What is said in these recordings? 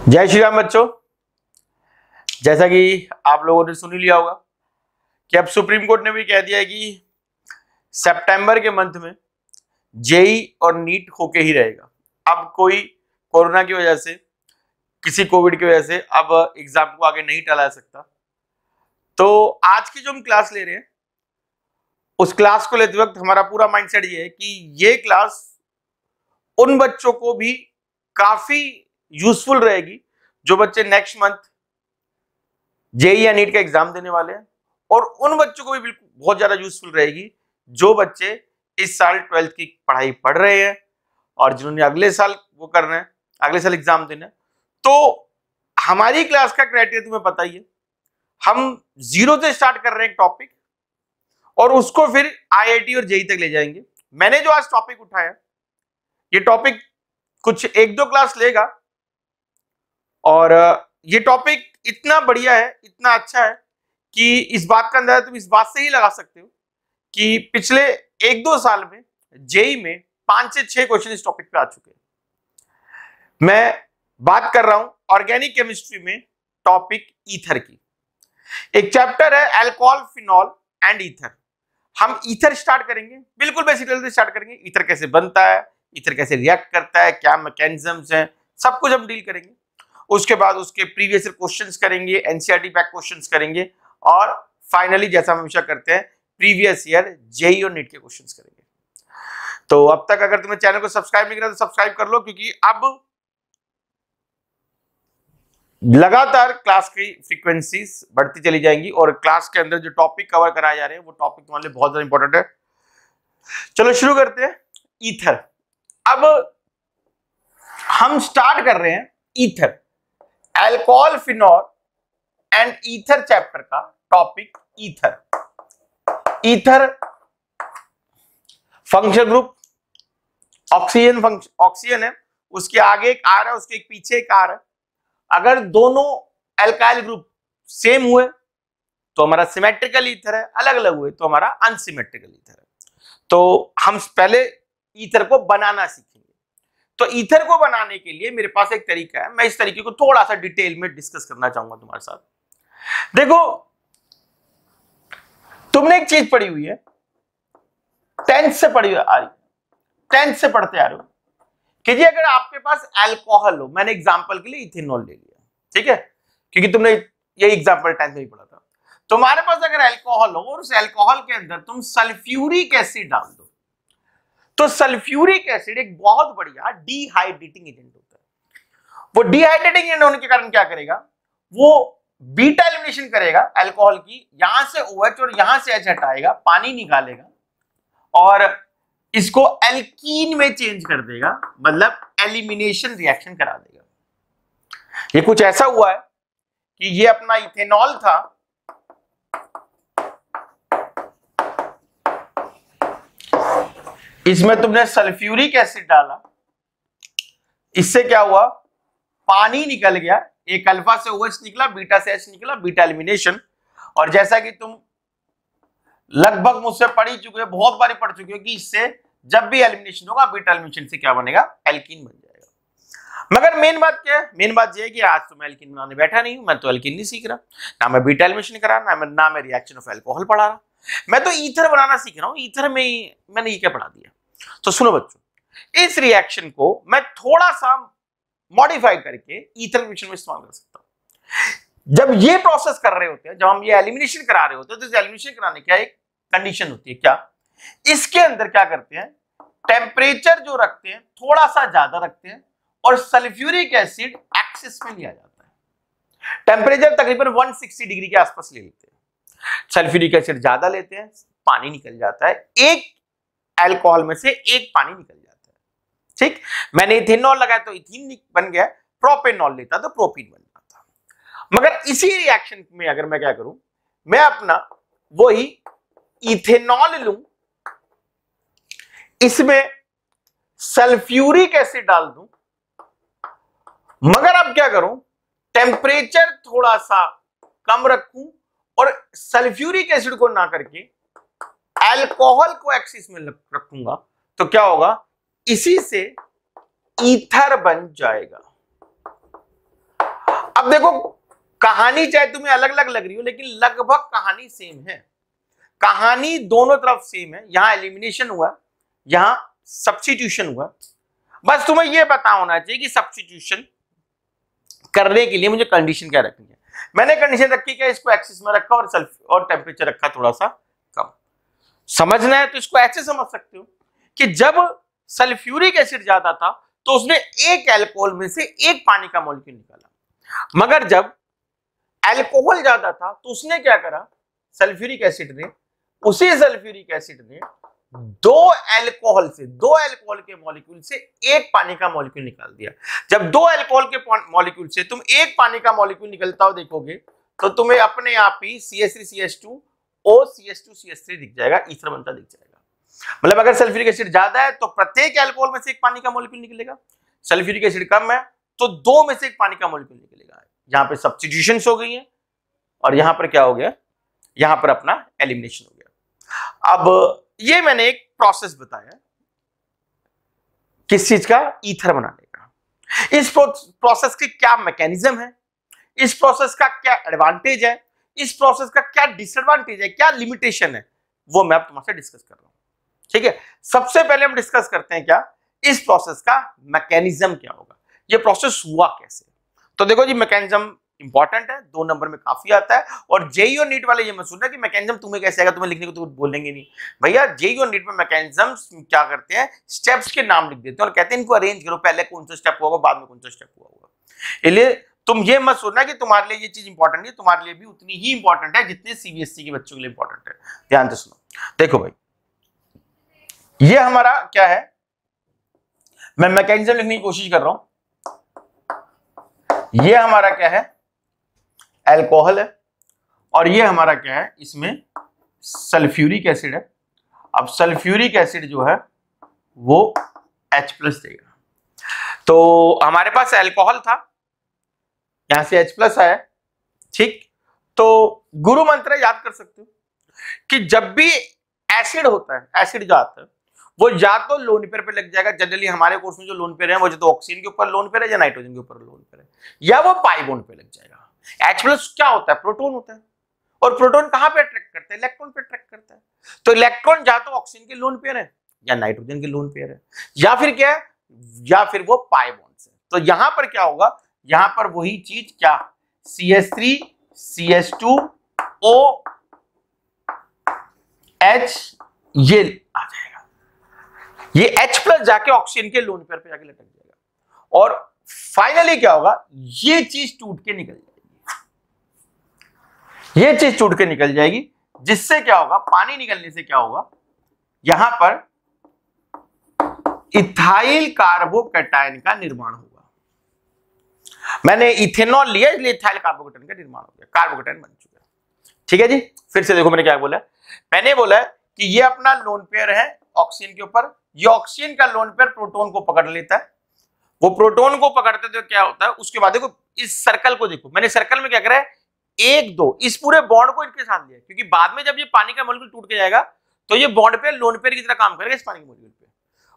जय श्री राम बच्चों। जैसा कि आप लोगों ने सुन ही लिया होगा कि अब सुप्रीम कोर्ट ने भी कह दिया है कि सितंबर के मंथ में जेई और नीट होके ही रहेगा। अब कोई कोरोना की वजह से, किसी कोविड की वजह से अब एग्जाम को आगे नहीं टाला जा सकता। तो आज की जो हम क्लास ले रहे हैं उस क्लास को लेते वक्त हमारा पूरा माइंडसेट ये है कि ये क्लास उन बच्चों को भी काफी यूजफुल रहेगी जो बच्चे नेक्स्ट मंथ जेई या नीट का एग्जाम देने वाले हैं, और उन बच्चों को भी बिल्कुल बहुत ज्यादा यूजफुल रहेगी जो बच्चे इस साल 12th की पढ़ाई पढ़ रहे हैं और जिन्होंने अगले साल वो कर रहे हैं, अगले साल एग्जाम देना है। तो हमारी क्लास का क्राइटेरिया तुम्हें पता ही है, हम जीरो से स्टार्ट कर रहे हैं एक टॉपिक और उसको फिर आईआईटी और जेई तक ले जाएंगे। मैंने जो आज टॉपिक उठाया ये टॉपिक कुछ एक दो क्लास लेगा और ये टॉपिक इतना बढ़िया है, इतना अच्छा है कि इस बात का अंदाजा तुम इस बात से ही लगा सकते हो कि पिछले एक दो साल में जेई में 5 से 6 क्वेश्चन इस टॉपिक पे आ चुके हैं। मैं बात कर रहा हूं ऑर्गेनिक केमिस्ट्री में टॉपिक ईथर की। एक चैप्टर है अल्कोहल, फिनॉल एंड ईथर। हम ईथर स्टार्ट करेंगे, बिल्कुल बेसिक लेवल से स्टार्ट करेंगे। ईथर कैसे बनता है, ईथर कैसे रिएक्ट करता है, क्या मैकेनिज्म्स हैं, सब कुछ हम डील करेंगे। उसके बाद उसके प्रीवियस क्वेश्चंस करेंगे, एनसीईआरटी बैक क्वेश्चंस करेंगे और फाइनली जैसा हम हमेशा करते हैं प्रीवियस ईयर जेई और नीट के क्वेश्चंस करेंगे। तो अब तक अगर तुमने चैनल को सब्सक्राइब नहीं करा तो सब्सक्राइब कर लो, क्योंकि अब लगातार क्लास की फ्रीक्वेंसीज बढ़ती चली जाएंगी और क्लास के अंदर जो टॉपिक कवर कराए जा रहे हैं वो टॉपिक तुम्हारे लिए बहुत ज्यादा इंपॉर्टेंट है। चलो शुरू करते हैं। ईथर। अब हम स्टार्ट कर रहे हैं ether, alcohol, phenol and ether chapter का topic ether. Ether function group, oxygen है, उसके आगे एक आर है, उसके एक पीछे एक आर है। अगर दोनों अल्काइल ग्रुप सेम हुए तो हमारा सिमेट्रिकल ईथर है, अलग अलग हुए तो हमारा अनसिमेट्रिकल ईथर है। तो हम पहले ईथर को बनाना सीखेंगे। तो ईथर को बनाने के लिए मेरे पास एक तरीका है, मैं इस तरीके को थोड़ा सा डिटेल में डिस्कस करना चाहूंगा तुम्हारे साथ। देखो, तुमने एक चीज पढ़ी हुई है, 10th से पढ़ी आ रही, 10th से पढ़ते आ रहे हो कि जी अगर आपके पास अल्कोहल हो, मैंने एग्जांपल के लिए इथेनॉल ले लिया, ठीक है, क्योंकि तुमने ये एग्जांपल 10th में ही पढ़ा था। तुम्हारे पास अगर अल्कोहल हो और उस अल्कोहल के अंदर तुम सल्फ्यूरिक एसिड डाल दो, तो सल्फ्यूरिक एसिड एक बहुत बढ़िया डिहाइड्रेटिंग एजेंट होता है। वो डिहाइड्रेटिंग एजेंट होने के कारण क्या करेगा, वो बीटा एलिमिनेशन करेगा अल्कोहल की, यहां से OH और यहां से H हटाएगा, पानी निकालेगा और इसको एल्कीन में चेंज कर देगा, मतलब एलिमिनेशन रिएक्शन करा देगा। ये कुछ ऐसा हुआ है कि ये अपना इथेनॉल था, इसमें तुमने सल्फ्यूरिक एसिड डाला, इससे क्या हुआ, पानी निकल गया, एक अल्फा से OH निकला, बीटा से H निकला, बीटा एलिमिनेशन। और जैसा कि तुम लगभग मुझसे पढ़ ही चुके हो, बहुत बारी पढ़ चुके हो कि इससे जब भी एलिमिनेशन होगा बीटा एलिमिनेशन से क्या बनेगा, एल्कीन बन जाएगा। मगर मेन बात क्या है, मेन बात ये है कि आज तो मैं एल्कीन बनाने बैठा नहीं हूं, मैं तो एल्कीन नहीं सीख रहा, ना मैं बीटा एलिमिनेशन करा, ना मैं रिएक्शन ऑफ अल्कोहल पढ़ा रहा, मैं तो ईथर बनाना सीख रहा हूं। ईथर में ही मैंने ये क्या पढ़ा दिया। तो सुनो बच्चों, इस रिएक्शन को मैं थोड़ा सा मॉडिफाई करके ईथर रिएक्शन में इस्तेमाल कर सकता हूं। जब ये प्रोसेस कर रहे होते हैं, जब हम ये एलिमिनेशन करा रहे होते हैं, तो इस एलिमिनेशन कराने का एक कंडीशन होती है, क्या, इसके अंदर क्या करते हैं, टेम्परेचर जो रखते हैं थोड़ा सा ज्यादा रखते हैं और सल्फ्यूरिक एसिड एक्सेस में लिया जाता है। टेम्परेचर तकरीबन 160 डिग्री के आसपास ले लेते हैं, सल्फ्यूरिक एसिड ज्यादा लेते हैं, पानी निकल जाता है, एक अल्कोहल में से एक पानी निकल जाता है। ठीक, मैंने इथेनॉल लगाया तो इथीन बन गया, प्रोपेनॉल लेता तो प्रोपीन बन जाता। मगर इसी रिएक्शन में अगर मैं क्या करूं, मैं अपना वही इथेनॉल लूं, इसमें सल्फ्यूरिक एसिड डाल दूं, मगर अब क्या करूं, टेम्परेचर थोड़ा सा कम रखूं और सल्फ्यूरिक एसिड को ना करके अल्कोहल को एक्सिस में रखूंगा, तो क्या होगा, इसी से ईथर बन जाएगा। अब देखो कहानी चाहे तुम्हें अलग अलग लग रही हो, लेकिन लगभग कहानी सेम है। कहानी दोनों तरफ सेम है। यहां एलिमिनेशन हुआ, यहां सब्स्टिट्यूशन हुआ। बस तुम्हें यह पता होना चाहिए कि सब्स्टिट्यूशन करने के लिए मुझे कंडीशन क्या रखनी है। मैंने कंडीशन रखी क्या, इसको एक्सिस में रखा और और टेम्परेचर रखा थोड़ा सा कम। समझना है तो इसको ऐसे समझ सकते हो कि जब सल्फ्यूरिक एसिड ज्यादा था तो उसने एक अल्कोहल में से एक पानी का मॉलिक्यूल निकाला, मगर जब अल्कोहल ज्यादा था तो उसने क्या करा, सल्फ्यूरिक एसिड ने, उसी सल्फ्यूरिक एसिड ने दो अल्कोहल के मॉलिक्यूल से एक पानी का मॉलिक्यूल निकाल दिया। जब दो अल्कोहल के मॉलिक्यूल से तुम एक पानी का मॉलिक्यूल निकलता हो देखोगे तो तुम्हें अपने आप ही CH3CH2O CH2CH3 दिख जाएगा, ईथर बनता दिख जाएगा। मतलब अगर सल्फ्यूरिक एसिड ज्यादा है तो प्रत्येक अल्कोहल में से एक पानी का मॉलिक्यूल निकलेगा, सल्फ्यूरिक एसिड कम है तो दो में से एक पानी का मॉलिक्यूल निकलेगा। यहां पे सब्स्टिट्यूशंस हो गई है और यहां पर क्या हो गया, यहां पर अपना एलिमिनेशन हो गया। अब ये मैंने एक प्रोसेस बताया किस चीज का, ईथर बनाने का। इस प्रोसेस की क्या मैकेनिज्म है, इस प्रोसेस का क्या एडवांटेज है, इस प्रोसेस का क्या डिसएडवांटेज है, क्या लिमिटेशन है, वो मैं अब तुम्हारे से डिस्कस कर रहा हूं। ठीक है, सबसे पहले हम डिस्कस करते हैं क्या, इस प्रोसेस का मैकेनिज्म क्या होगा, ये प्रोसेस हुआ कैसे। तो देखो जी, मैकेनिज्म इंपॉर्टेंट है, 2 नंबर में काफी आता है। और जेईई और नीट वाले ये मत सुनना कि मैकेनिज्म तुम्हें कैसे आएगा, तुम्हें लिखने को तो बोलेंगे नहीं भैया। जेईई और नीट में मैकेनिज्म क्या करते हैं, स्टेप्स के नाम लिख देते हैं और कहते हैं इनको अरेंज करो, पहले कौन सा स्टेप होगा, बाद में कौन सा स्टेप हुआ होगा। इसलिए तुम ये मत सोचना कि तुम्हारे लिए ये चीज इंपॉर्टेंट नहीं, तुम्हारे लिए भी उतनी ही इंपॉर्टेंट है जितनी सीबीएसई के बच्चों के लिए इंपॉर्टेंट है। ध्यान से सुनो, देखो भाई, ये हमारा क्या है, मैं मैकेनिज्म लिखने की कोशिश कर रहा हूं। ये हमारा क्या है, अल्कोहल है, और ये हमारा क्या है, इसमें सल्फ्यूरिक एसिड है। अब सल्फ्यूरिक एसिड जो है वो H+ देगा। तो हमारे पास अल्कोहल था, यहां से H+ आया, ठीक। तो गुरु मंत्र याद कर सकते हो कि जब भी एसिड होता है, एसिड जो आता है वो या तो लोन पेयर पे लग जाएगा। जनरली हमारे कोर्स में जो लोन पेयर है वो तो ऑक्सीजन के ऊपर लोन पेयर है या नाइट्रोजन के ऊपर लोन पेयर है, या वो पाई बॉन्ड पे लग जाएगा। H+ क्या होता है, प्रोटॉन होता है, और प्रोटॉन कहां पे अट्रैक्ट करता है, इलेक्ट्रॉन पे अट्रैक्ट करता है। तो इलेक्ट्रॉन या तो ऑक्सीजन के लोन पेयर है या नाइट्रोजन के लोन पेयर है, या फिर क्या है, या फिर वो पाई बॉन्ड से। तो यहां पर क्या होगा, यहां पर वही चीज क्या, CH3 CH2O H ये आ जाएगा। ये H+ जाके ऑक्सीजन के लोन पेयर पे जाके लटक जाएगा और फाइनली क्या होगा, ये चीज टूट के निकल जाएगी। ये चीज टूट के निकल जाएगी, जिससे क्या होगा, पानी निकलने से क्या होगा, यहां पर इथाइल कार्बोकैटायन का निर्माण होगा। मैंने इथेनॉल लिया इसलिए इथाइल कार्बोकैटायन का निर्माण हो गया, कार्बोकैटायन बन चुका है। ठीक है जी, फिर से देखो मैंने क्या बोला, मैंने बोला कि ये अपना लोन पेयर है ऑक्सीजन के ऊपर, ये ऑक्सीजन का लोन पेयर प्रोटॉन को पकड़ लेता है, वो प्रोटॉन को पकड़ते तो क्या होता है, उसके बाद देखो इस सर्कल को देखो, मैंने सर्कल में क्या करा है, 1 2 इस पूरे बॉन्ड को इनके साथ लिया, क्योंकि बाद में जब ये पानी का मॉलिक्यूल टूट के जाएगा तो ये बॉन्ड पे लोन पेयर की तरह काम करेगा इस पानी के मॉलिक्यूल पे।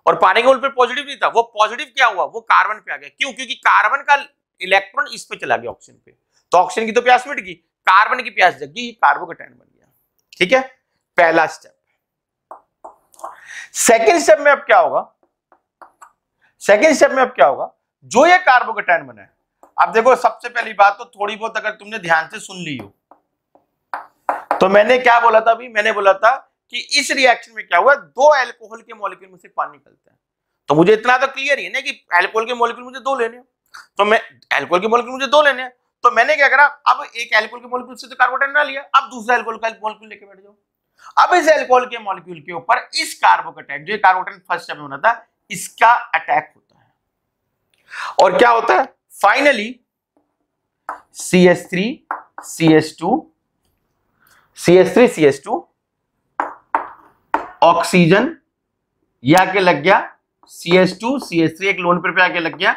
और पानी का मॉलिक्यूल पॉजिटिव नहीं था, वो पॉजिटिव क्या हुआ, वो कार्बन पे आ गया। क्यों, क्योंकि कार्बन का इलेक्ट्रॉन इस पे चला गया ऑक्सीजन पे, तो ऑक्सीजन की तो प्यास मिट गई, कार्बन की प्यास जग गई, कार्बोकैटायन बन गया। ठीक है, पहला स्टेप। सेकेंड स्टेप में अब क्या होगा, सेकेंड स्टेप में अब क्या होगा, जो ये कार्बोकैटायन बना है, अब देखो सबसे पहली बात तो थोड़ी बहुत अगर तुमने ध्यान से सुन ली हो, तो मैंने क्या बोला था अभी, मैंने बोला था कि इस रिएक्शन में क्या हुआ, 2 अल्कोहल के मॉलिक्यूल में से पानी निकलता है। तो मुझे इतना तो क्लियर ही है ना कि अल्कोहल के मॉलिक्यूल मुझे 2 लेने हैं, तो मैं अल्कोहल के मॉलिक्यूल मुझे 2 लेने हैं, तो मैंने क्या करा, अब एक अल्कोहल के मॉलिक्यूल से तो कार्बोकैटायन ना लिया, अब दूसरा अल्कोहल का मॉलिक्यूल लेके बैठ जाओ। अब इस अल्कोहल के मॉलिक्यूल के ऊपर इस कार्बोकैटायन, जो कार्बोकैटायन फर्स्ट स्टेप में होना था, इसका अटैक होता है और क्या होता है, फाइनली CH3 CH2 ऑक्सीजन ये आके लग गया, CH2 CH3 एक लोन पेयर पे आके लग गया,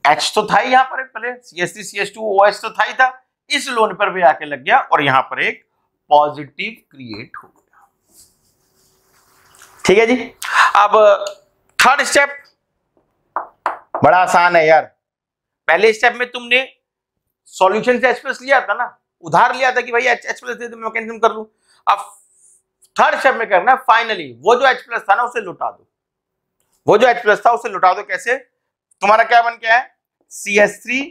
H तो था ही यहां पर, पहले CH3 CH2 OH तो था ही था, इस लोन पेयर पे आके लग गया और यहां पर एक पॉजिटिव क्रिएट हो गया। ठीक है जी, अब थर्ड स्टेप बड़ा आसान है यार। पहले स्टेप में तुमने सॉल्यूशन से H+ लिया था ना, उधार लिया था कि भाई H+ दे दो, मैं मैकेनिज्म कर लूं। अब थर्ड स्टेप में करना, फाइनली वो जो H+ था ना उसे लुटा दो, वो जो H+ था उसे लुटा दो। कैसे? तुम्हारा क्या बन गया है, CH3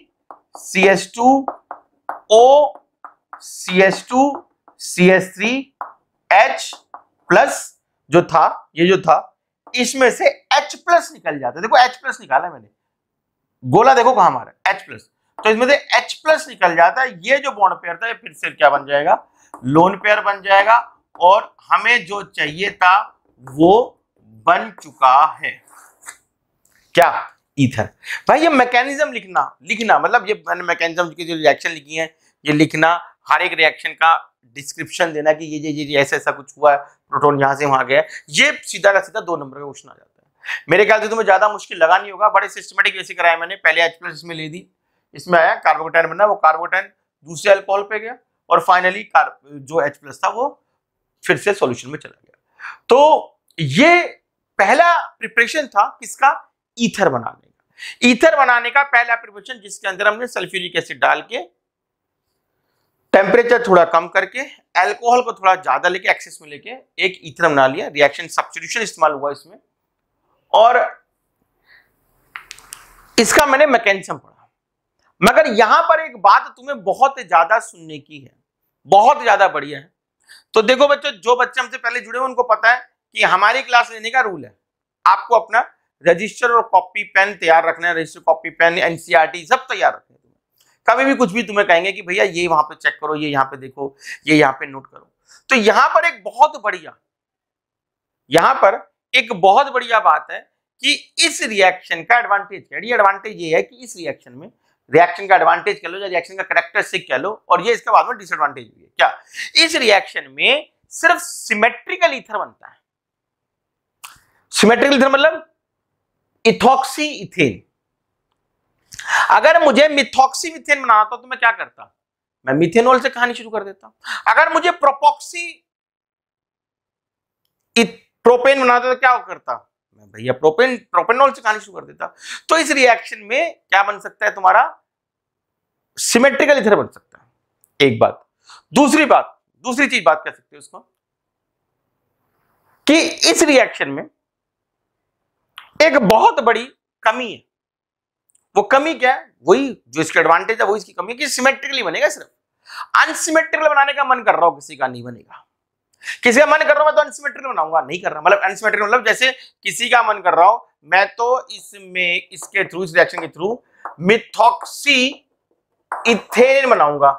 CH2 O CH2 CH3 H+ जो था, ये जो था, इसमें से H+ निकल जाता है। देखो H+ निकाला मैंने, गोला देखो कहां मारा, H+, तो इसमें से H+ निकल जाता है। ये जो बॉन्ड पेयर था ये फिर से क्या बन जाएगा, लोन पेयर बन जाएगा, और हमें जो चाहिए था वो बन चुका है, क्या, ईथर। भाई ये मैकेनिज्म लिखना मतलब ये मैंने मैकेनिज्म की जो रिएक्शन लिखी है ये लिखना, हर एक रिएक्शन का डिस्क्रिप्शन देना कि ये ऐसा ऐसा कुछ हुआ है, प्रोटॉन यहां से वहां गया, ये सीधा का सीधा 2 नंबर का क्वेश्चन आ जाता है। मेरे ख्याल से तुम्हें ज्यादा मुश्किल लगा नहीं होगा, बड़े सिस्टमेटिक वैसे कराया मैंने। पहले H+ इसमें ले दी, इसमें आया कार्बोकेटाइन बना, वो कार्बोकेटाइन दूसरे अल्कोहल पे गया, और फाइनली जो H+ था वो फिर से सॉल्यूशन में चला गया। तो ये पहला प्रिपरेशन था किसका, ईथर बनाने का। ईथर बनाने का पहला प्रिपरेशन, जिसके अंदर हमने सल्फ्यूरिक एसिड डाल के टेम्परेचर थोड़ा कम करके अल्कोहल को थोड़ा ज्यादा लेके एक्सेस में लेके एक ईथर बना लिया। रिएक्शन सब्स्टिट्यूशन इस्तेमाल हुआ इसमें, और इसका मैंने मैकेनिज्म पढ़ा। मगर यहां पर एक बात तुम्हें बहुत ज्यादा सुनने की है, बहुत ज्यादा बढ़िया है। तो देखो बच्चों, जो बच्चे हमसे पहले जुड़े हुए उनको पता है कि हमारी क्लास लेने का रूल है, आपको अपना रजिस्टर और कॉपी पेन तैयार रखना है। रजिस्टर, कॉपी पेन, एनसीईआरटी सब तैयार रखना है। कभी भी कुछ भी तुम्हें कहेंगे कि भैया ये वहां पे चेक करो, ये यहाँ पे देखो, ये यहाँ पे नोट करो, तो यहां पर एक बहुत बढ़िया बात है कि इस रिएक्शन का एडवांटेज क्या है। एडवांटेज ये है कि इस रिएक्शन में, रिएक्शन का एडवांटेज कह लो या रिएक्शन का कैरेक्टरिस्टिक कह लो, और ये इसके बाद में डिसएडवांटेज भी है। क्या? इस रिएक्शन में सिर्फ सिमेट्रिकल ईथर बनता है। सिमेट्रिकल ईथर मतलब इथॉक्सी इथेन। अगर मुझे मिथॉक्सी मिथेन बनाना था तो मैं क्या करता, मैं मिथेनॉल से कहानी शुरू कर देता। अगर मुझे प्रोपोक्सी प्रोपेन बनाना था तो क्या करता, मैं भैया प्रोपेनॉल से कहानी शुरू कर देता। तो इस रिएक्शन में क्या बन सकता है तुम्हारा, सिमेट्रिकल ईथर बन सकता है। एक बात। दूसरी चीज बात कह सकते हो उसको, कि इस रिएक्शन में एक बहुत बड़ी कमी है। वो कमी क्या है, वही जो इसका एडवांटेज है वही इसकी कमी है कि सिमेट्रिकली बनेगा। सिर्फ अनसिमेट्रिकल बनाने का मन कर रहा हो, किसी का नहीं बनेगा। किसी का मन कर रहा हो मैं तो अनसिमेट्रिकल बनाऊंगा, नहीं कर रहा। मतलब अनसिमेट्रिकल मतलब जैसे किसी का मन कर रहा हो मैं तो इसमें इसके थ्रू, इस रिएक्शन के थ्रू मिथॉक्सी इथेन बनाऊंगा,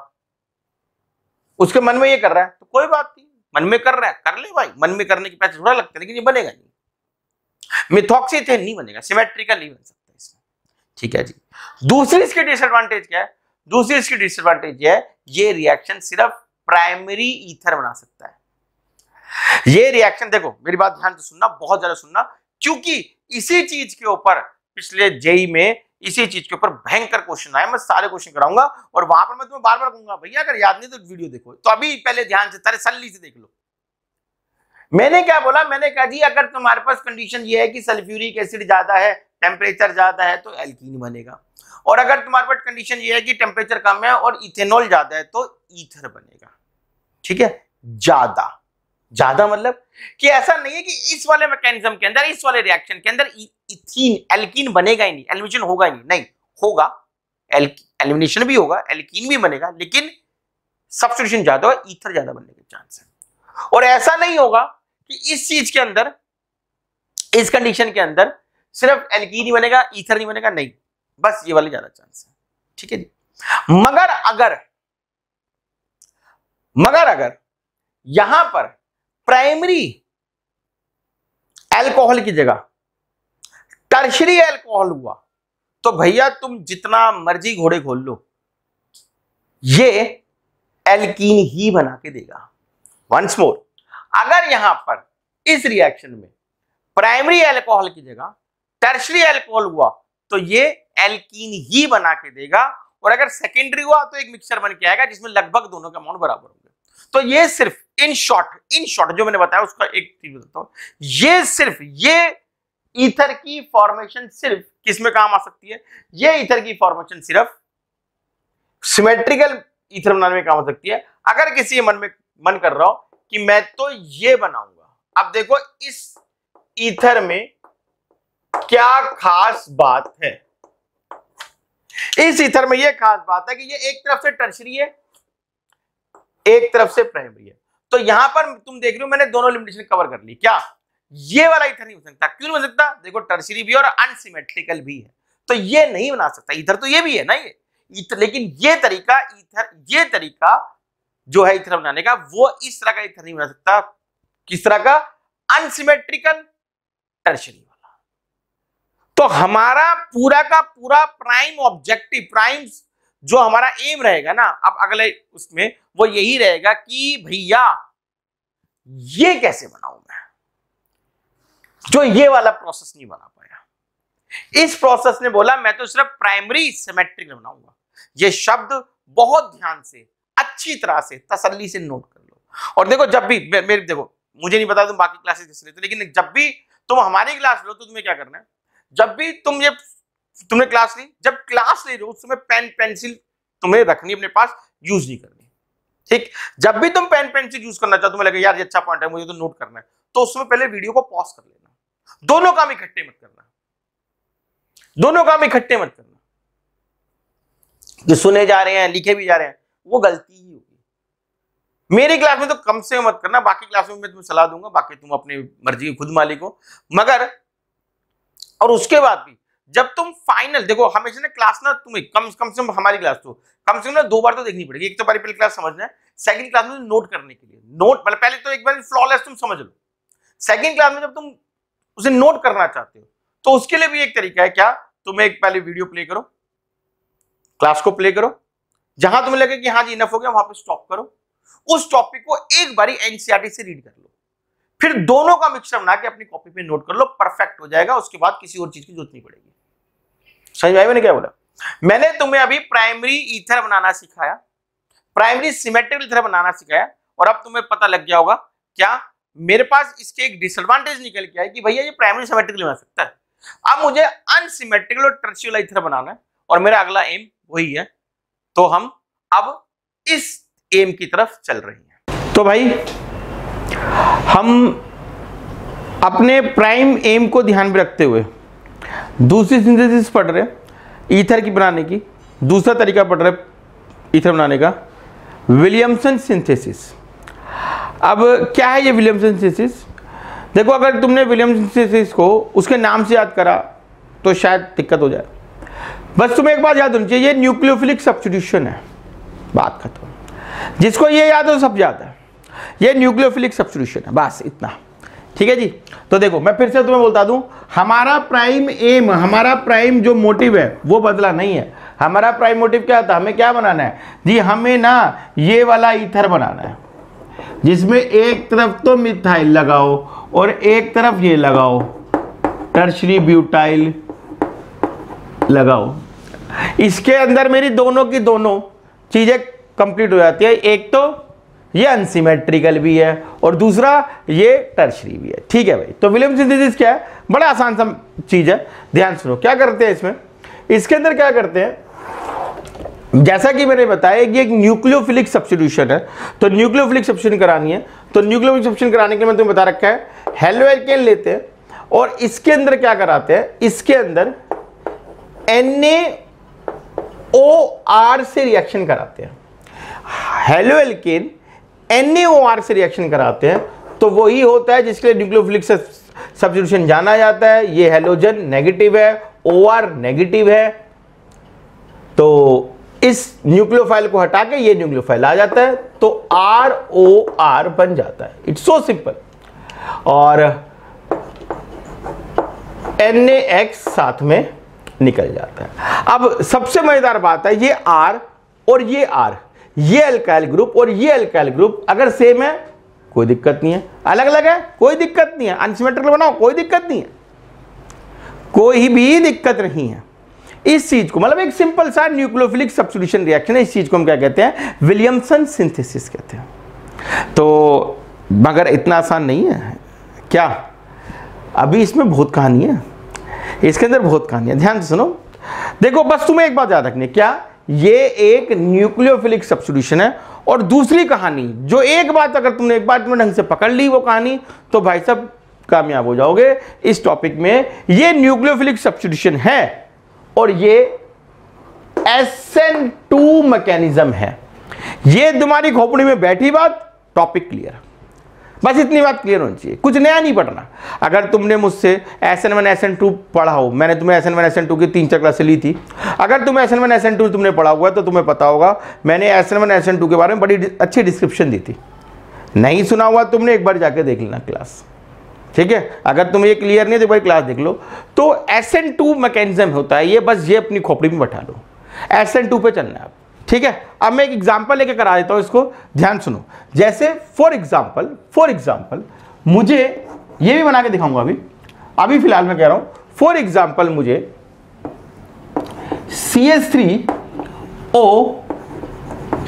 उसके मन में ये कर रहा है तो कोई बात नहीं, मन में कर रहा है कर ले भाई, मन में करने के पैसे थोड़ा लगते हैं, लेकिन ये बनेगा नहीं। मिथॉक्सी इथेन नहीं बनेगा, सिमेट्रिकल नहीं बन सकता इसमें। ठीक है जी। दूसरी इसकी डिसएडवांटेज क्या है, दूसरी इसकी डिसएडवांटेज है ये रिएक्शन सिर्फ प्राइमरी ईथर बना सकता है। ये रिएक्शन, देखो मेरी बात ध्यान से सुनना, बहुत ज्यादा सुनना, क्योंकि इसी चीज के ऊपर पिछले जेई में इसी चीज के ऊपर भयंकर क्वेश्चन आए। मैं सारे क्वेश्चन कराऊंगा और वहां पर मैं तुम्हें बार बार कहूंगा भैया अगर याद नहीं तो वीडियो देखो। तो अभी पहले ध्यान से तसल्ली से देख लो। मैंने क्या बोला, मैंने कहा जी अगर तुम्हारे पास कंडीशन ये है कि सल्फ्यूरिक एसिड ज्यादा है, टेम्परेचर ज्यादा है, तो एल्कीन बनेगा, और अगर तुम्हारे पास कंडीशन ये है कि टेम्परेचर कम है और इथेनॉल ज्यादा है तो ईथर बनेगा। ठीक है, ज्यादा मतलब कि ऐसा नहीं है कि इस वाले मैकेनिज्म के अंदर, इस वाले रिएक्शन के अंदर इथीन एल्कीन बनेगा ही नहीं, एलिमिनेशन होगा ही नहीं होगा, एलिमिनेशन भी होगा, एल्कीन भी बनेगा, लेकिन सब्स्टिट्यूशन ज्यादा होगा, ईथर ज्यादा बनने के चांस है। और ऐसा नहीं होगा कि इस चीज के अंदर, इस कंडीशन के अंदर सिर्फ एल्कीन ही बनेगा, ईथर नहीं बनेगा, नहीं, बस ये वाले ज्यादा चांस है। ठीक है जी। मगर अगर यहां पर प्राइमरी अल्कोहल की जगह टर्शरी अल्कोहल हुआ तो भैया तुम जितना मर्जी घोड़े खोल लो, ये एल्कीन ही बना के देगा। वंस मोर, अगर यहां पर इस रिएक्शन में प्राइमरी अल्कोहल की जगह टर्शरी अल्कोहल हुआ तो ये एल्कीन ही बना के देगा, और अगर सेकेंडरी हुआ तो एक मिक्सचर बन के आएगा जिसमें लगभग दोनों का अमाउंट बराबर होंगे। तो ये सिर्फ इन शॉर्ट जो मैंने बताया उसका एक चीज बताता हूं, ये ईथर की फॉर्मेशन सिर्फ किस में काम आ सकती है, ये ईथर की फॉर्मेशन सिर्फ सिमेट्रिकल ईथर बनाने में काम हो सकती है। अगर किसी के मन कर रहा हो कि मैं तो ये बनाऊंगा, अब देखो इस ईथर में क्या खास बात है। इस ईथर में ये खास बात है कि ये एक तरफ से टर्शरी है, एक तरफ से प्राइमरी है। तो यहां पर तुम देख रहे हो मैंने दोनों लिमिटेशन कवर कर ली। क्या ये वाला ईथर नहीं हो सकता? क्यों नहीं हो सकता? देखो टर्शरी भी और अनसिमेट्रिकल भी है, तो ये नहीं बना सकता। ईथर तो ये भी है ना, ये ईथर, लेकिन ये तरीका जो है ईथर बनाने का, वो इस तरह का ईथर नहीं बना सकता। किस तरह का? अनसिमेट्रिकल टर्शरी वाला। तो हमारा पूरा का पूरा प्राइम ऑब्जेक्टिव, प्राइम जो हमारा एम रहेगा ना अब अगले उसमें, वो यही रहेगा कि भैया ये कैसे बनाऊं मैं, जो ये वाला प्रोसेस नहीं बना पाया। इस प्रोसेस ने बोला मैं तो सिर्फ प्राइमरी सिमेट्रिकल बनाऊंगा। ये शब्द बहुत ध्यान से, अच्छी तरह से, तसल्ली से नोट कर लो। और देखो जब भी मेरे देखो, मुझे नहीं पता तुम बाकी क्लासेस कैसे लेते, लेकिन जब भी तुम हमारी क्लास लो तो तुम्हें क्या करना है, जब भी तुमने क्लास ली, जब क्लास ले रहे हो उस समय पेन पेंसिल तुम्हें रखनी अपने पास, यूज नहीं करनी। ठीक, जब भी तुम पेन पेंसिल यूज करना चाहो, तुम्हें लगे यार ये अच्छा पॉइंट है मुझे तो नोट करना है, तो उसमें पहले वीडियो को पॉज कर लेना। दोनों काम इकट्ठे मत करना, दोनों काम इकट्ठे मत करना। जो सुने जा रहे हैं, लिखे भी जा रहे हैं, वो गलती ही होगी। मेरी क्लास में तो कम से कम मत करना, बाकी क्लास में मैं तुम्हें सलाह दूंगा, बाकी तुम अपनी मर्जी के खुद मालिक हो। मगर और उसके बाद भी जब तुम फाइनल देखो, हमेशा ना क्लास ना तुम्हें कम से कम हमारी क्लास तो कम से कम ना 2 बार तो देखनी पड़ेगी। एक तो पहली क्लास समझना है, सेकंड क्लास में नोट करने के लिए नोट, मतलब पहले तो एक बार फ्लॉलेस तुम समझ लो, सेकंड क्लास में जब तुम उसे नोट करना चाहते हो तो उसके लिए भी एक तरीका है। क्या? तुम एक पहले वीडियो प्ले करो, क्लास को प्ले करो, जहां तुम्हें लगे कि हाँ जी इनफ हो गया वहां पे स्टॉप करो, उस टॉपिक को एक बारी एनसीईआरटी से रीड कर लो, फिर दोनों का मिक्सचर बना के अपनी कॉपी पे नोट कर लो, परफेक्ट हो जाएगा। उसके बाद किसी और चीज की जरूरत नहीं पड़ेगी। समझ में मैंने क्या बोला? मैंने तुम्हें अभी प्राइमरी ईथर बनाना सिखाया, प्राइमरी सिमेट्रिकल ईथर बनाना सिखाया, और अब तुम्हें पता लग गया होगा क्या मेरे पास इसके एक डिसएडवांटेज निकल के आया कि भैया ये प्राइमरी सिमेट्रिकल बना सकता है। अब मुझे अनसिमेट्रिकल और टर्शियल ईथर बनाना है, और मेरा अगला एम वही है। तो हम अब इस एम की तरफ चल रहे हैं। तो भाई हम अपने प्राइम एम को ध्यान में रखते हुए दूसरी सिंथेसिस पढ़ रहे हैं ईथर की बनाने की, दूसरा तरीका पढ़ रहे हैं ईथर बनाने का, विलियमसन सिंथेसिस। अब क्या है ये विलियमसन सिंथेसिस? देखो अगर तुमने विलियमसन सिंथेसिस को उसके नाम से याद करा तो शायद दिक्कत हो जाए। बस तुम्हें एक बात याद होनी चाहिए, ये न्यूक्लियोफिलिक सब्स्टिट्यूशन है, बात खत्म। जिसको ये याद हो सब याद है, ये न्यूक्लियोफिलिक सब्स्टिट्यूशन है, बस इतना। ठीक है जी। तो देखो मैं फिर से तुम्हें बोलता दूं, हमारा प्राइम एम, हमारा प्राइम जो मोटिव है वो बदला नहीं है। हमारा प्राइम मोटिव क्या था? हमें क्या बनाना है जी? हमें ना ये वाला ईथर बनाना है जिसमें एक तरफ तो मिथाइल लगाओ और एक तरफ ये लगाओ टर्शरी ब्यूटाइल लगाओ। इसके अंदर मेरी दोनों की दोनों चीजें कंप्लीट हो जाती है। एक तो ये अनसिमेट्रिकल भी है और दूसरा ये टर्शरी भी है। ठीक है भाई। तो विलियमसन सिंथेसिस क्या है? बड़ा आसान सा चीज है, ध्यान सुनो। क्या करते हैं इसमें? इसके अंदर क्या करते हैं, जैसा कि मैंने बताया कि एक न्यूक्लियोफिलिक सब्स्टिट्यूशन है, तो न्यूक्लियोफिलिक सब्स्टिट्यूशन करानी है। तो न्यूक्लियोफिलिक सब्स्टिट्यूशन कराने के लिए मैं तुम्हें बता रखा है, हेलो एल्केन लेते हैं और इसके अंदर क्या कराते हैं, इसके अंदर NaOR से रिएक्शन कराते हैं। हेलो एल्केन NaOR से रिएक्शन कराते हैं तो वही होता है जिसके लिए न्यूक्लियोफिलिक सब्स्टिट्यूशन जाना जाता है। ये हेलोजन नेगेटिव है, OR नेगेटिव है, तो इस न्यूक्लियोफाइल को हटा के ये न्यूक्लियोफाइल आ जाता है, तो ROR बन जाता है। It's so simple. और NaX साथ में निकल जाता है। अब सबसे मजेदार बात है, ये R और ये R, ये अल्काइल ग्रुप और ये अल्काइल ग्रुप अगर सेम है कोई दिक्कत नहीं है, अलग अलग है कोई दिक्कत नहीं है, अनसिमेट्रिकल बनाओ कोई दिक्कत नहीं है, कोई भी दिक्कत नहीं है। इस चीज को मतलब एक सिंपल सा न्यूक्लियोफिलिक सब्स्टिट्यूशन रिएक्शन है। इस चीज को हम क्या कहते हैं? विलियमसन सिंथेसिस कहते हैं। तो मगर इतना आसान नहीं है क्या? अभी इसमें बहुत कहानी है, इसके अंदर बहुत कहानी है। ध्यान से सुनो। देखो बस तुम्हें एक बात याद रखनी है, क्या ये एक न्यूक्लियोफिलिक सब्स्टिट्यूशन है। और दूसरी कहानी, जो एक बात अगर तुमने एक बात में ढंग से पकड़ ली वो कहानी, तो भाई साहब कामयाब हो जाओगे इस टॉपिक में। ये न्यूक्लियोफिलिक सब्स्टिट्यूशन है और ये SN2 मैकेनिज्म है। ये तुम्हारी खोपड़ी में बैठी बात, टॉपिक क्लियर। बस इतनी बात क्लियर होनी चाहिए, कुछ नया नहीं पढ़ना। अगर तुमने मुझसे SN1 SN2 पढ़ा हो, मैंने तुम्हें SN1 SN2 की 3-4 क्लासें ली थी, अगर तुम SN1 SN2 तुमने पढ़ा हुआ है तो तुम्हें पता होगा मैंने SN1 SN2 के बारे में बड़ी अच्छी डिस्क्रिप्शन दी थी। नहीं सुना हुआ तुमने एक बार जाके देख लेना क्लास, ठीक है। अगर तुम्हें ये क्लियर नहीं है तो एक बार क्लास देख लो। तो SN2 मैकेनिज्म होता है ये, बस ये अपनी खोपड़ी में बैठा लो, SN2 पे चलना है, ठीक है। अब मैं एक एग्जांपल लेके करा देता हूं, इसको ध्यान सुनो। जैसे फॉर एग्जांपल मुझे ये भी बना के दिखाऊंगा अभी फिलहाल मैं कह रहा हूं। फॉर एग्जांपल मुझे CH3O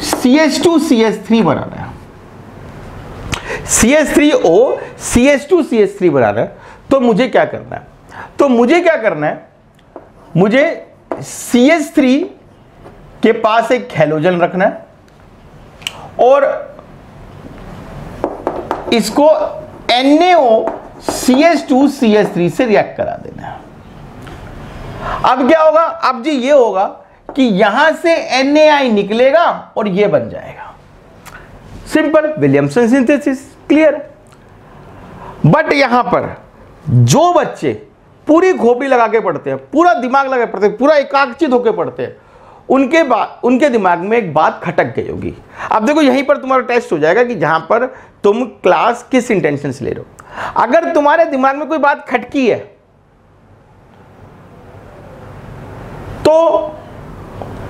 CH2CH3 बनाना है, CH3O CH2CH3 बनाना है। तो मुझे क्या करना है, मुझे CH3 के पास एक हैलोजन रखना है और इसको NaOCH2CH3 से रिएक्ट करा देना है। अब क्या होगा, अब जी ये होगा कि यहां से NaI निकलेगा और ये बन जाएगा, simple Williamson synthesis, clear. But यहां पर जो बच्चे पूरी खोपड़ी लगा के पढ़ते हैं, पूरा दिमाग लगा के पढ़ते हैं, पूरा एकाग्रचित होकर पढ़ते हैं, उनके दिमाग में एक बात खटक गई होगी। अब देखो यहीं पर तुम्हारा टेस्ट हो जाएगा कि जहां पर तुम क्लास किस इंटेंशन से ले रहे हो। अगर तुम्हारे दिमाग में कोई बात खटकी है तो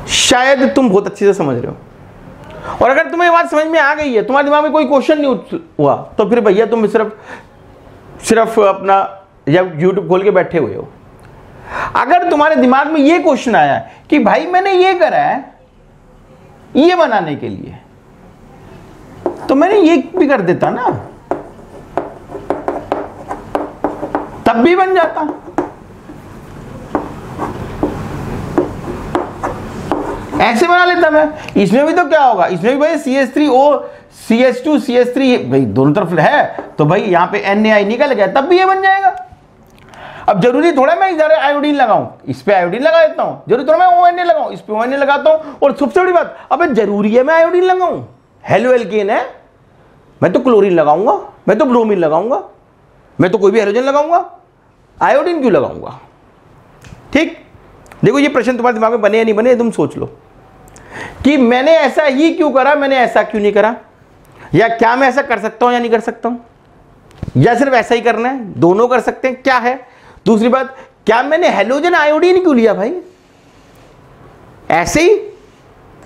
शायद तुम बहुत अच्छे से समझ रहे हो, और अगर तुम्हें बात समझ में आ गई है, तुम्हारे दिमाग में कोई क्वेश्चन नहीं हुआ, तो फिर भैया तुम सिर्फ अपना या YouTube खोल के बैठे हुए हो। अगर तुम्हारे दिमाग में ये क्वेश्चन आया कि भाई मैंने ये करा है ये बनाने के लिए, तो मैंने ये भी कर देता ना, तब भी बन जाता। ऐसे बना लेता मैं। इसमें भी तो क्या होगा, इसमें भी भाई CH3O CH2CH3 भाई दोनों तरफ है, तो भाई यहां पे NaI निकल गया, तब भी ये बन जाएगा। अब जरूरी थोड़ा मैं इधर आयोडीन लगाऊं, इस पे आयोडीन लगा देता हूं, जरूरी थोड़ा मैं ONA लगाऊं, इस पे ONA लगाता हूं। और सबसे बड़ी बात, अबे जरूरी है मैं आयोडीन लगाऊं, हेलो एल्केन है, मैं तो क्लोरीन लगाऊंगा, मैं तो ब्रोमीन लगाऊंगा, मैं तो कोई भी हेलोजन लगाऊंगा, आयोडीन क्यों लगाऊंगा? ठीक, देखो ये प्रश्न तुम्हारे दिमाग में बने या नहीं बने, तुम सोच लो कि मैंने ऐसा ही क्यों करा, मैंने ऐसा क्यों नहीं करा, या क्या मैं ऐसा कर सकता हूं या नहीं कर सकता हूं, या सिर्फ ऐसा ही करना है, दोनों कर सकते हैं, क्या है। दूसरी बात, क्या मैंने हेलोजन आयोडीन क्यों लिया भाई, ऐसे ही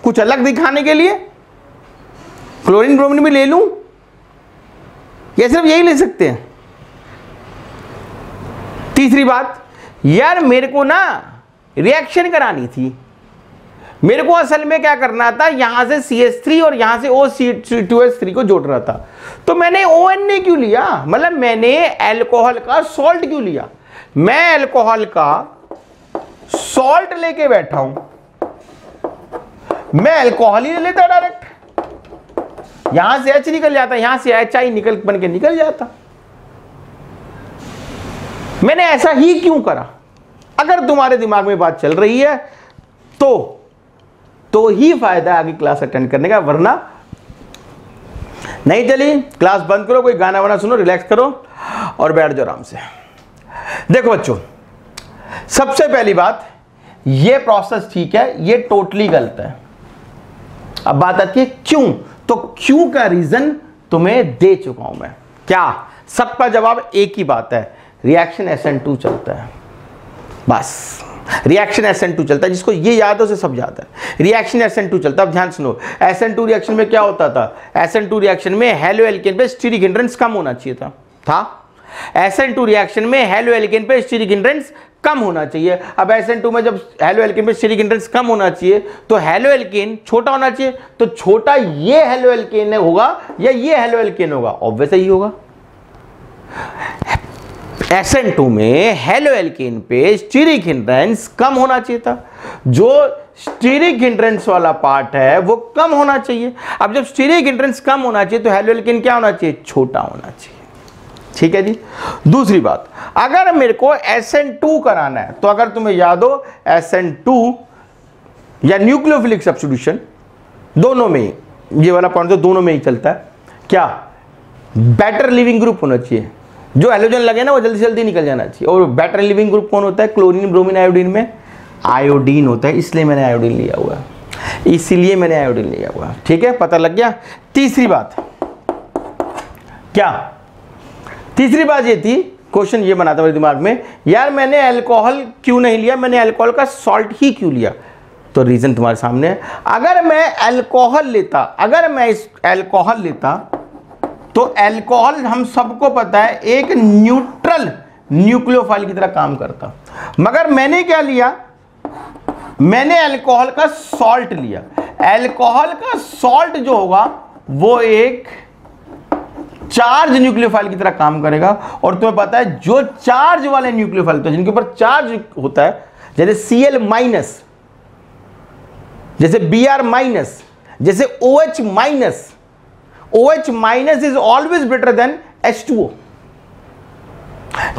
कुछ अलग दिखाने के लिए क्लोरीन ब्रोमीन भी ले लूं, या सिर्फ यही ले सकते हैं। तीसरी बात, यार मेरे को ना रिएक्शन करानी थी, मेरे को असल में क्या करना था, यहां से CH3 और यहां से OCH2H3 को जोड़ रहा था, तो मैंने ONA क्यों लिया, मतलब मैंने अल्कोहल का सॉल्ट क्यों लिया। मैं अल्कोहल का सॉल्ट लेके बैठा हूं, मैं अल्कोहल ही ले लेता डायरेक्ट, यहां से H निकल जाता, यहां से HI निकल बन के निकल जाता। मैंने ऐसा ही क्यों करा। अगर तुम्हारे दिमाग में बात चल रही है तो ही फायदा आगे क्लास अटेंड करने का, वरना नहीं चली क्लास बंद करो, कोई गाना वाना सुनो, रिलैक्स करो और बैठ जाओ आराम से। देखो बच्चों, सबसे पहली बात, ये प्रोसेस ठीक है, ये टोटली गलत है। अब बात आती है क्यों, तो क्यों का रीजन तुम्हें दे चुका हूं मैं। क्या, सबका जवाब एक ही बात है, रिएक्शन SN2 चलता है, बस रिएक्शन SN2 चलता है। जिसको ये याद है उसे सब याद है, रिएक्शन SN2 चलता है। अब ध्यान सुनो, SN2 रिएक्शन में क्या होता था, SN2 रिएक्शन में हेलो एल्केन पे स्टीरिक हिंड्रेंस कम होना चाहिए था। SN2 रिएक्शन में हेलो एल्केन पे स्टीरिक हिंड्रेंस कम होना चाहिए। अब SN2 में जब हेलो एल्केन पे स्टीरिक हिंड्रेंस कम होना चाहिए तो हेलो एल्केन छोटा होना चाहिए, तो छोटा ये हेलो एल्केन होगा या ये हेलो एल्केन होगा, ऑब्वियस ही होगा। SN2 में हेलो एल्केन पे स्टीरिक हिंड्रेंस कम होना चाहिए था। जो स्टीरिक हिंड्रेंस वाला पार्ट है वो कम होना चाहिए। अब जब स्टीरिक हिंड्रेंस कम होना चाहिए तो हेलोएल्केन क्या होना चाहिए, छोटा होना चाहिए। ठीक है जी। दूसरी बात, अगर मेरे को SN2 कराना है तो अगर तुम्हें याद हो SN2 या न्यूक्लियोफिलिक सब्स्टिट्यूशन दोनों में, ये वाला पॉइंट तो दोनों में ही चलता है, क्या बेटर लिविंग ग्रुप होना चाहिए। जो हेलोजन लगे ना वो जल्दी से जल्दी निकल जाना चाहिए। और बेटर लिविंग ग्रुप कौन होता है, क्लोरीन ब्रोमीन आयोडीन में आयोडीन होता है, इसलिए मैंने आयोडीन लिया हुआ है, इसीलिए मैंने आयोडीन लिया हुआ है। ठीक है, पता लग गया। तीसरी बात क्या, तीसरी बात ये थी, क्वेश्चन ये बना था मेरे दिमाग में, यार मैंने अल्कोहल क्यों नहीं लिया, मैंने अल्कोहल का सॉल्ट ही क्यों लिया। तो रीजन तुम्हारे सामने है। अगर मैं अल्कोहल लेता, अगर मैं इस अल्कोहल लेता तो अल्कोहल हम सबको पता है एक न्यूट्रल न्यूक्लियोफाइल की तरह काम करता, मगर मैंने क्या लिया, मैंने अल्कोहल का सॉल्ट लिया। अल्कोहल का सॉल्ट जो होगा वो एक चार्ज न्यूक्लियोफाइल की तरह काम करेगा। और तुम्हें पता है जो चार्ज वाले न्यूक्लियोफाइल तो जिनके ऊपर चार्ज होता है, जैसे Cl माइनस, जैसे Br माइनस, जैसे OH minus, OH minus is always better than H2O।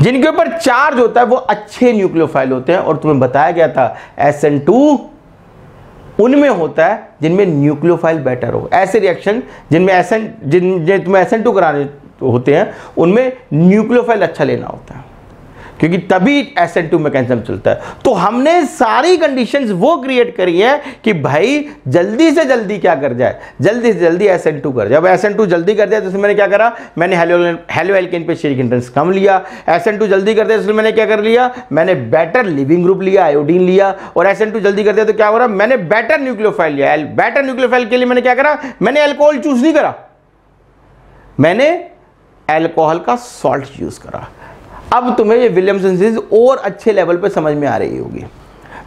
जिनके ऊपर चार्ज होता है वो अच्छे न्यूक्लियोफाइल होते हैं। और तुम्हें बताया गया था SN2 उनमें होता है जिनमें न्यूक्लियोफाइल बेटर हो। ऐसे रिएक्शन जिनमें तुम्हें SN2 कराने होते हैं उनमें न्यूक्लियोफाइल अच्छा लेना होता है, क्योंकि तभी SN2 मैकेनिज्म चलता है। तो हमने सारी कंडीशंस वो क्रिएट करी है कि भाई जल्दी से जल्दी क्या कर जाए, जल्दी से जल्दी SN2 कर जाए। अब SN2 जल्दी कर जाए तो मैंने क्या करा, मैंने हेलोएल्केन पे स्टीरिक हिंड्रेंस कम लिया। SN2 जल्दी कर दिया तो मैंने क्या कर लिया, मैंने बेटर लिविंग ग्रुप लिया, आयोडीन लिया। और SN2 जल्दी कर दिया तो क्या हो रहा, मैंने बेटर न्यूक्लियोफाइल लिया। बेटर न्यूक्लियोफाइल के लिए मैंने क्या करा, मैंने अल्कोहल चूज नहीं करा, मैंने अल्कोहल का सॉल्ट यूज करा। अब तुम्हें ये विलियमसन सीरीज और अच्छे लेवल पे समझ में आ रही होगी,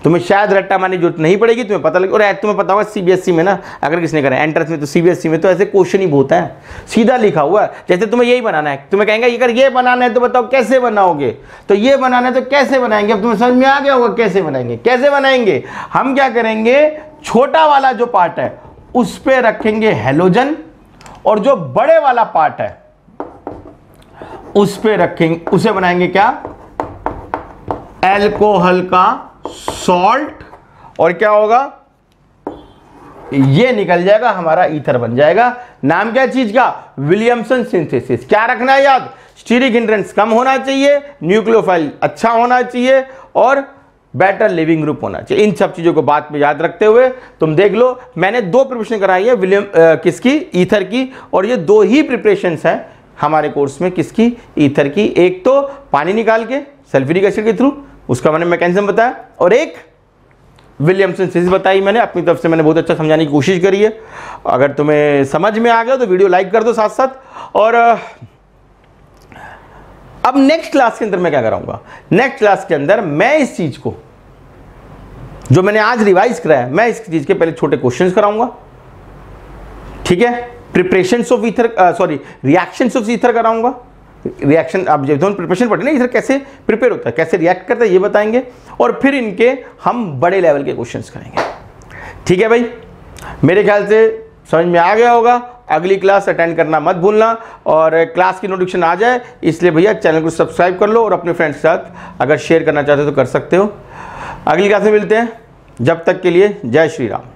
तुम्हें शायद रट्टा मारने की जरूरत नहीं पड़ेगी, तुम्हें पता लगे। और तुम्हें पता होगा CBSE में ना, अगर किसने करा एंट्रेंस में तो CBSE में तो ऐसे क्वेश्चन ही बहुत है, सीधा लिखा हुआ है। जैसे तुम्हें यही बनाना है, तुम्हें कहेंगे अगर ये बनाना है तो बताओ कैसे बनाओगे, तो ये बनाना है तो कैसे बनाएंगे। अब तुम्हें समझ में आ गया होगा कैसे बनाएंगे। कैसे बनाएंगे, हम क्या करेंगे, छोटा वाला जो पार्ट है उस पर रखेंगे हेलोजन, और जो बड़े वाला पार्ट है उस पे रखेंगे, उसे बनाएंगे क्या, अल्कोहल का सॉल्ट। और क्या होगा, ये निकल जाएगा, हमारा ईथर बन जाएगा। नाम क्या चीज का, विलियमसन सिंथेसिस। क्या रखना है याद, स्टीरिक हिंड्रेंस कम होना चाहिए, न्यूक्लियोफाइल अच्छा होना चाहिए, और बेटर लिविंग ग्रुप होना चाहिए। इन सब चीजों को बात में याद रखते हुए तुम देख लो, मैंने 2 प्रिपरेशन कराई है किसकी, ईथर की। और ये 2 ही प्रिपरेशन है हमारे कोर्स में, किसकी, ईथर की। एक तो पानी निकाल के सल्फ्यूरिक एसिड के थ्रू, उसका मैंने मैकेनिज्म बताया, और एक विलियमसन सीरीज बताई मैंने अपनी तरफ से, मैंने बहुत अच्छा समझाने की कोशिश करी है। अगर तुम्हें समझ में आ गया तो वीडियो लाइक कर दो साथ साथ। और अब नेक्स्ट क्लास के अंदर मैं क्या कराऊंगा, नेक्स्ट क्लास के अंदर मैं इस चीज को जो मैंने आज रिवाइज कराया, मैं इस चीज के पहले छोटे क्वेश्चंस कराऊंगा। ठीक है, preparations of ether, sorry reactions of ether कराऊंगा। रिएक्शन, आप जब दोनों प्रिपरेशन पढ़े ना, ईथर कैसे प्रिपेयर होता है, कैसे रिएक्ट करता है, ये बताएंगे। और फिर इनके हम बड़े लेवल के क्वेश्चंस करेंगे। ठीक है भाई, मेरे ख्याल से समझ में आ गया होगा। अगली क्लास अटेंड करना मत भूलना, और क्लास की नोटिफिकेशन आ जाए इसलिए भैया चैनल को सब्सक्राइब कर लो, और अपने फ्रेंड्स के साथ अगर शेयर करना चाहते हो तो कर सकते हो। अगली क्लास में मिलते हैं, जब तक के लिए जय श्री राम।